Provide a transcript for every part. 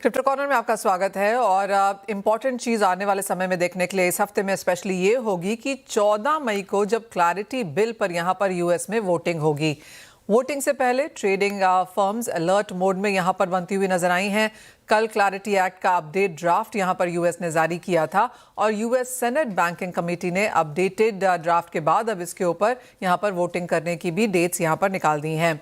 Crypto corner में आपका स्वागत है। और इम्पॉर्टेंट चीज़ आने वाले समय में देखने के लिए इस हफ्ते में स्पेशली ये होगी कि 14 मई को जब क्लैरिटी बिल पर यहाँ पर यूएस में वोटिंग होगी। वोटिंग से पहले ट्रेडिंग फर्म्स अलर्ट मोड में यहाँ पर बनती हुई नजर आई हैं। कल क्लैरिटी एक्ट का अपडेट ड्राफ्ट यहाँ पर यूएस ने जारी किया था और यूएस सेनेट बैंकिंग कमेटी ने अपडेटेड ड्राफ्ट के बाद अब इसके ऊपर यहाँ पर वोटिंग करने की भी डेट्स यहाँ पर निकाल दी हैं।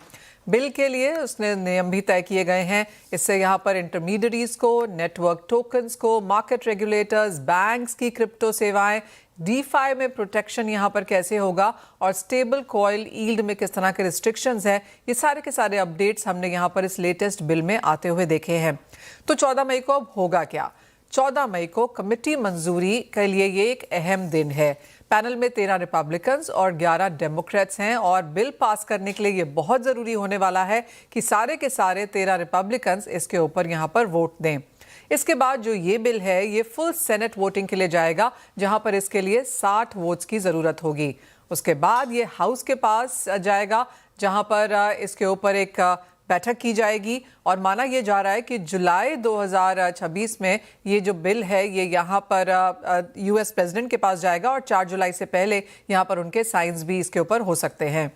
बिल के लिए उसने नियम भी तय किए गए हैं। इससे यहाँ पर इंटरमीडियरीज को, नेटवर्क टोकन्स को, मार्केट रेगुलेटर्स, बैंक्स की क्रिप्टो सेवाएं, डीफाई में प्रोटेक्शन यहाँ पर कैसे होगा और स्टेबल कॉइन यील्ड में किस तरह के रिस्ट्रिक्शंस हैं, ये सारे के सारे अपडेट्स हमने यहाँ पर इस लेटेस्ट बिल में आते हुए देखे हैं। तो 14 मई को अब होगा क्या? 14 मई को कमेटी मंजूरी के लिए ये एक अहम दिन है। पैनल में 13 रिपब्लिकन्स और 11 डेमोक्रेट्स हैं और बिल पास करने के लिए ये बहुत ज़रूरी होने वाला है कि सारे के सारे 13 रिपब्लिकन्स इसके ऊपर यहाँ पर वोट दें। इसके बाद जो ये बिल है ये फुल सेनेट वोटिंग के लिए जाएगा, जहां पर इसके लिए 60 वोट्स की ज़रूरत होगी। उसके बाद ये हाउस के पास जाएगा, जहां पर इसके ऊपर एक बैठक की जाएगी और माना यह जा रहा है कि जुलाई 2026 में ये जो बिल है ये यहाँ पर यूएस प्रेसिडेंट के पास जाएगा और 4 जुलाई से पहले यहाँ पर उनके साइंस भी इसके ऊपर हो सकते हैं।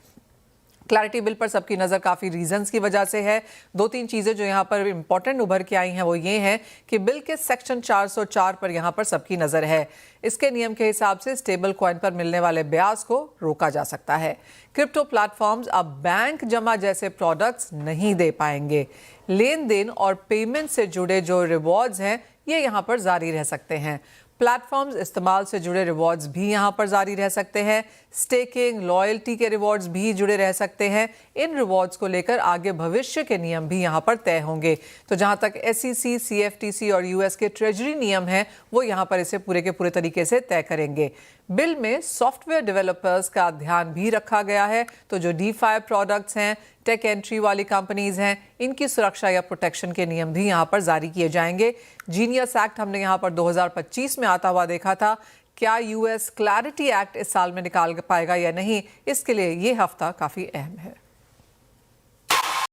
क्लैरिटी बिल पर सबकी नज़र काफ़ी रीजंस की वजह से है। 2-3 चीज़ें जो यहाँ पर इंपॉर्टेंट उभर के आई हैं वो ये हैं कि बिल के सेक्शन 404 पर यहाँ पर सबकी नज़र है। इसके नियम के हिसाब से स्टेबल कॉइन पर मिलने वाले ब्याज को रोका जा सकता है। क्रिप्टो प्लेटफॉर्म्स अब बैंक जमा जैसे प्रोडक्ट्स नहीं दे पाएंगे। लेन देन और पेमेंट से जुड़े जो रिवॉर्ड्स हैं ये यहाँ पर जारी रह सकते हैं। प्लेटफॉर्म्स इस्तेमाल से जुड़े रिवॉर्ड्स भी यहाँ पर जारी रह सकते हैं। स्टेकिंग, लॉयल्टी के रिवॉर्ड्स भी जुड़े रह सकते हैं। इन रिवॉर्ड्स को लेकर आगे भविष्य के नियम भी यहाँ पर तय होंगे। तो जहाँ तक SEC, CFTC और यूएस के ट्रेजरी नियम हैं वो यहाँ पर इसे पूरे के पूरे तरीके से तय करेंगे। बिल में सॉफ्टवेयर डेवलपर्स का ध्यान भी रखा गया है। तो जो DeFi प्रोडक्ट्स हैं, टेक एंट्री वाली कंपनीज हैं, इनकी सुरक्षा या प्रोटेक्शन के नियम भी यहाँ पर जारी किए जाएंगे। जीनियस एक्ट हमने यहाँ पर 2025 में आता हुआ देखा था। क्या यूएस क्लैरिटी एक्ट इस साल में निकाल पाएगा या नहीं, इसके लिए ये हफ्ता काफ़ी अहम है।